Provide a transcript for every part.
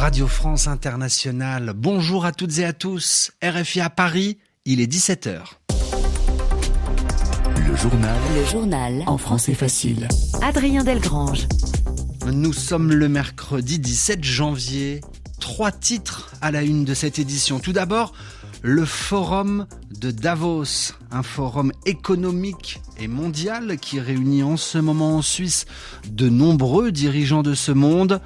Radio France Internationale. Bonjour à toutes et à tous. RFI à Paris, il est 17h. Le journal en français facile. Adrien Delgrange. Nous sommes le mercredi 17 janvier. 3 titres à la une de cette édition. Tout d'abord, le forum de Davos, un forum économique et mondial qui réunit en ce moment en Suisse de nombreux dirigeants de ce monde,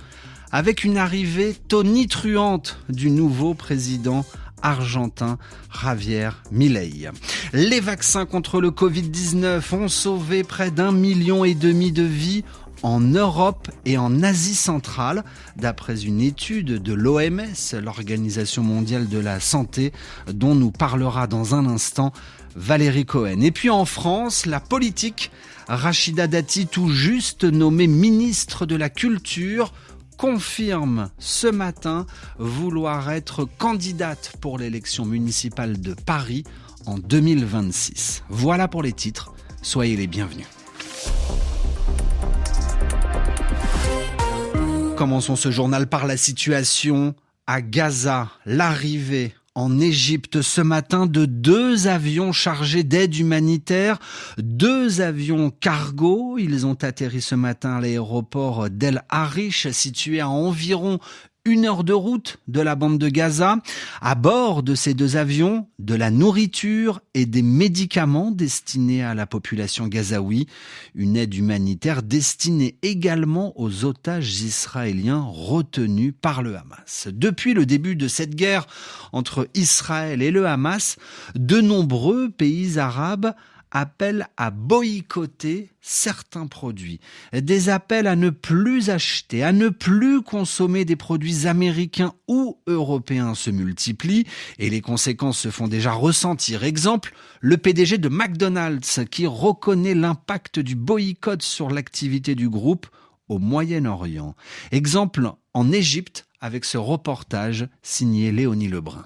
avec une arrivée tonitruante du nouveau président argentin Javier Milei. Les vaccins contre le Covid-19 ont sauvé près d'1,5 million de vies en Europe et en Asie centrale, d'après une étude de l'OMS, l'Organisation mondiale de la santé, dont nous parlera dans un instant Valérie Cohen. Et puis en France, la politique, Rachida Dati, tout juste nommée ministre de la Culture, confirme ce matin vouloir être candidate pour l'élection municipale de Paris en 2026. Voilà pour les titres, soyez les bienvenus. Commençons ce journal par la situation à Gaza. L'arrivée en Égypte ce matin de 2 avions chargés d'aide humanitaire, 2 avions cargo. Ils ont atterri ce matin à l'aéroport d'El Arish, situé à environ 1 heure de route de la bande de Gaza. À bord de ces 2 avions, de la nourriture et des médicaments destinés à la population gazaoui. Une aide humanitaire destinée également aux otages israéliens retenus par le Hamas. Depuis le début de cette guerre entre Israël et le Hamas, de nombreux pays arabes appellent à boycotter certains produits. Des appels à ne plus acheter, à ne plus consommer des produits américains ou européens se multiplient et les conséquences se font déjà ressentir. Exemple, le PDG de McDonald's qui reconnaît l'impact du boycott sur l'activité du groupe au Moyen-Orient. Exemple en Égypte avec ce reportage signé Léonie Lebrun.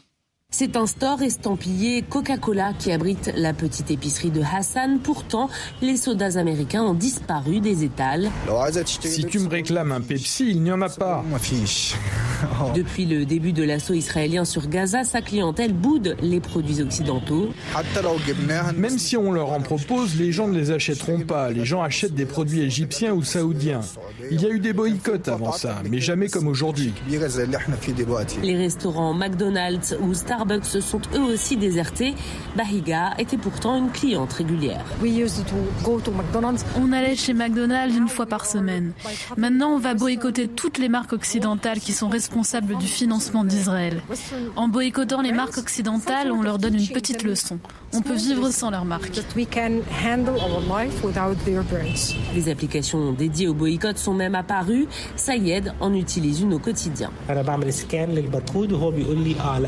C'est un store estampillé Coca-Cola qui abrite la petite épicerie de Hassan. Pourtant, les sodas américains ont disparu des étals. Si tu me réclames un Pepsi, il n'y en a pas. Depuis le début de l'assaut israélien sur Gaza, sa clientèle boude les produits occidentaux. Même si on leur en propose, les gens ne les achèteront pas. Les gens achètent des produits égyptiens ou saoudiens. Il y a eu des boycotts avant ça, mais jamais comme aujourd'hui. Les restaurants McDonald's ou Starbucks se sont eux aussi désertés. Bahiga était pourtant une cliente régulière. On allait chez McDonald's 1 fois par semaine. Maintenant, on va boycotter toutes les marques occidentales qui sont responsables du financement d'Israël. En boycottant les marques occidentales, on leur donne une petite leçon. On peut vivre sans leurs marques. Les applications dédiées au boycott sont même apparues. Sayed en utilise une au quotidien.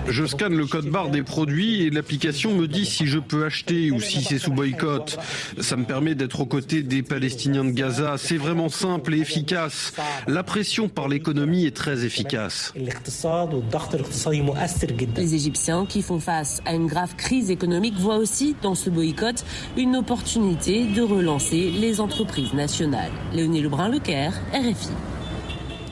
Je scanne le code barre des produits et l'application me dit si je peux acheter ou si c'est sous boycott. Ça me permet d'être aux côtés des Palestiniens de Gaza. C'est vraiment simple et efficace. La pression par l'économie est très efficace. Les Égyptiens qui font face à une grave crise économique voient aussi dans ce boycott une opportunité de relancer les entreprises nationales. Léonie Lebrun, Le Caire, RFI.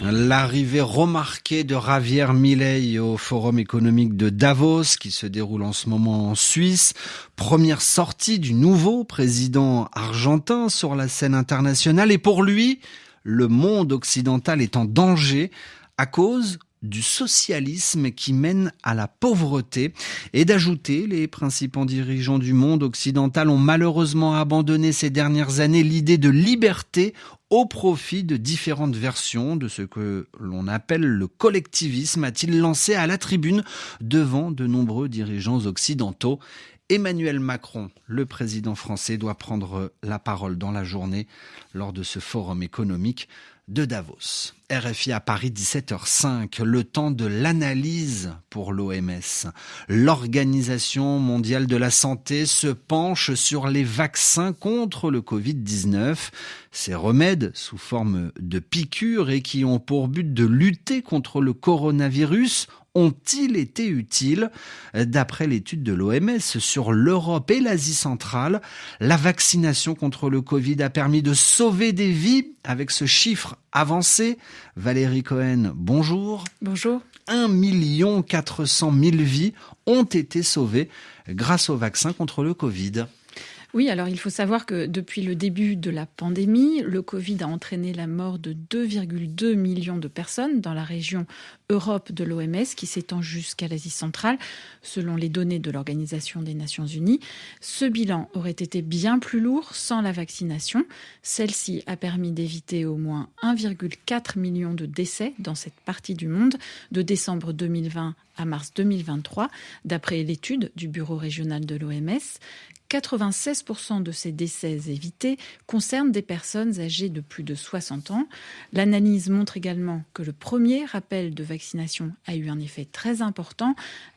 L'arrivée remarquée de Javier Milei au Forum économique de Davos qui se déroule en ce moment en Suisse. Première sortie du nouveau président argentin sur la scène internationale. Et pour lui, le monde occidental est en danger à cause du socialisme qui mène à la pauvreté. Et d'ajouter, les principaux dirigeants du monde occidental ont malheureusement abandonné ces dernières années l'idée de liberté au profit de différentes versions de ce que l'on appelle le collectivisme, a-t-il lancé à la tribune devant de nombreux dirigeants occidentaux. Emmanuel Macron, le président français, doit prendre la parole dans la journée lors de ce forum économique de Davos. RFI à Paris, 17h05, le temps de l'analyse pour l'OMS. L'Organisation mondiale de la santé se penche sur les vaccins contre le Covid-19. Ces remèdes sous forme de piqûres et qui ont pour but de lutter contre le coronavirus ont-ils été utiles ? D'après l'étude de l'OMS sur l'Europe et l'Asie centrale, la vaccination contre le Covid a permis de sauver des vies avec ce chiffre heure avancée. Valérie Cohen, bonjour. Bonjour. 1 400 000 vies ont été sauvées grâce au vaccin contre le Covid. Oui, alors il faut savoir que depuis le début de la pandémie, le Covid a entraîné la mort de 2,2 millions de personnes dans la région Europe de l'OMS qui s'étend jusqu'à l'Asie centrale, selon les données de l'Organisation des Nations Unies. Ce bilan aurait été bien plus lourd sans la vaccination. Celle-ci a permis d'éviter au moins 1,4 million de décès dans cette partie du monde de décembre 2020 à mars 2023, d'après l'étude du Bureau régional de l'OMS. 96% de ces décès évités concernent des personnes âgées de plus de 60 ans. L'analyse montre également que le premier rappel de vaccination a eu un effet très important.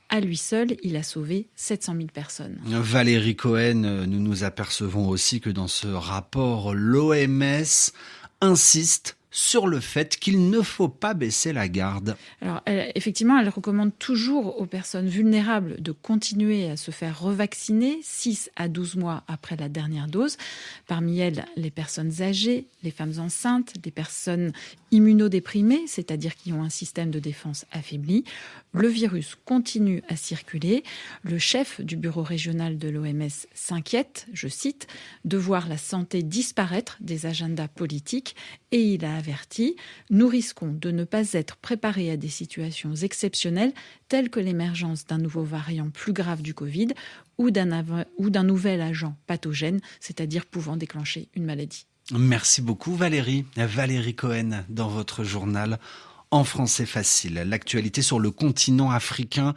À lui seul, il a sauvé 700 000 personnes. Valérie Cohen, nous nous apercevons aussi que dans ce rapport, l'OMS insiste sur le fait qu'il ne faut pas baisser la garde. Alors, effectivement, elle recommande toujours aux personnes vulnérables de continuer à se faire revacciner 6 à 12 mois après la dernière dose. Parmi elles, les personnes âgées, les femmes enceintes, les personnes immunodéprimées, c'est-à-dire qui ont un système de défense affaibli. Le virus continue à circuler. Le chef du bureau régional de l'OMS s'inquiète, je cite, de voir la santé disparaître des agendas politiques et il a averti « Nous risquons de ne pas être préparés à des situations exceptionnelles telles que l'émergence d'un nouveau variant plus grave du Covid ou d'un nouvel agent pathogène, c'est-à-dire pouvant déclencher une maladie. » Merci beaucoup Valérie. Valérie Cohen dans votre journal En français facile. L'actualité sur le continent africain.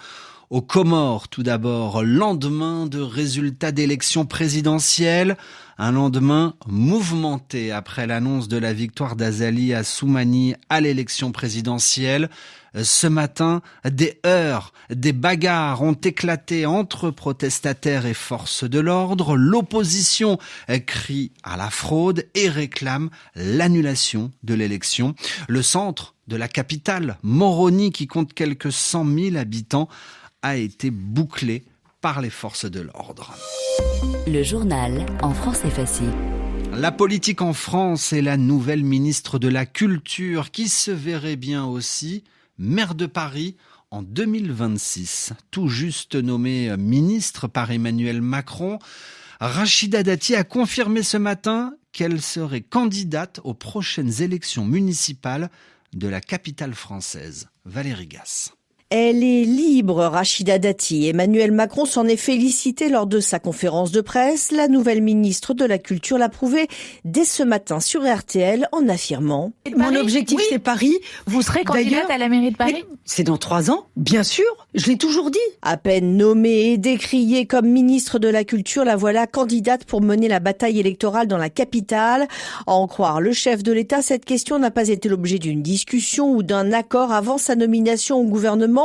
Aux Comores, tout d'abord, lendemain de résultats d'élections présidentielles. Un lendemain mouvementé après l'annonce de la victoire d'Azali Assoumani à l'élection présidentielle. Ce matin, des heurts, des bagarres ont éclaté entre protestataires et forces de l'ordre. L'opposition crie à la fraude et réclame l'annulation de l'élection. Le centre de la capitale, Moroni, qui compte quelques 100 000 habitants, a été bouclé par les forces de l'ordre. Le journal En français facile. La politique en France et la nouvelle ministre de la Culture qui se verrait bien aussi maire de Paris en 2026. Tout juste nommée ministre par Emmanuel Macron, Rachida Dati a confirmé ce matin qu'elle serait candidate aux prochaines élections municipales de la capitale française. Valérie Gasse. Elle est libre, Rachida Dati. Emmanuel Macron s'en est félicité lors de sa conférence de presse. La nouvelle ministre de la Culture l'a prouvé dès ce matin sur RTL en affirmant « Mon objectif, c'est Paris. Vous serez candidate à la mairie de Paris ? C'est dans 3 ans, bien sûr. Je l'ai toujours dit. » À peine nommée et décriée comme ministre de la Culture, la voilà candidate pour mener la bataille électorale dans la capitale. À en croire le chef de l'État, cette question n'a pas été l'objet d'une discussion ou d'un accord avant sa nomination au gouvernement.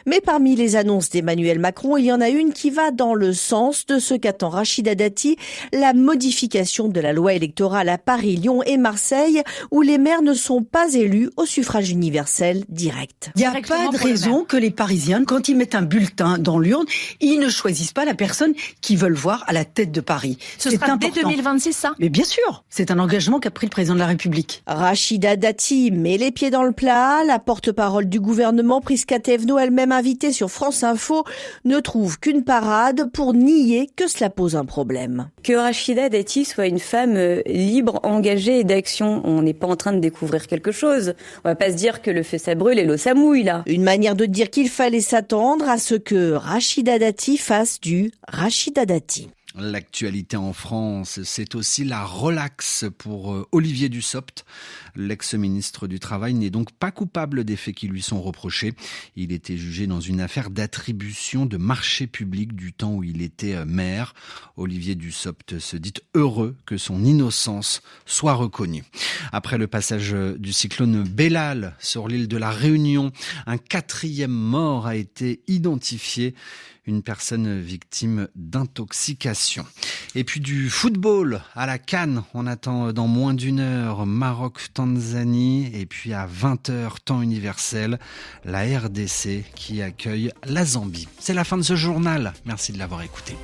Mais parmi les annonces d'Emmanuel Macron, il y en a une qui va dans le sens de ce qu'attend Rachida Dati, la modification de la loi électorale à Paris, Lyon et Marseille, où les maires ne sont pas élus au suffrage universel direct. Il n'y a pas de raison que les Parisiens, quand ils mettent un bulletin dans l'urne, ils ne choisissent pas la personne qu'ils veulent voir à la tête de Paris. Ce sera dès 2026, ça ? Mais bien sûr, c'est un engagement qu'a pris le président de la République. Rachida Dati met les pieds dans le plat. La porte-parole du gouvernement, Prisca Thévenot, elle-même invitée sur France Info, ne trouve qu'une parade pour nier que cela pose un problème. Que Rachida Dati soit une femme libre, engagée et d'action, on n'est pas en train de découvrir quelque chose. On va pas se dire que le feu ça brûle et l'eau ça mouille là. Une manière de dire qu'il fallait s'attendre à ce que Rachida Dati fasse du Rachida Dati. L'actualité en France, c'est aussi la relaxe pour Olivier Dussopt. L'ex-ministre du Travail n'est donc pas coupable des faits qui lui sont reprochés. Il était jugé dans une affaire d'attribution de marchés publics du temps où il était maire. Olivier Dussopt se dit heureux que son innocence soit reconnue. Après le passage du cyclone Bellal sur l'île de la Réunion, un 4e mort a été identifié. Une personne victime d'intoxication. Et puis du football à la CAN, on attend dans moins d'1 heure Maroc-Tanzanie et puis à 20h temps universel, la RDC qui accueille la Zambie. C'est la fin de ce journal. Merci de l'avoir écouté.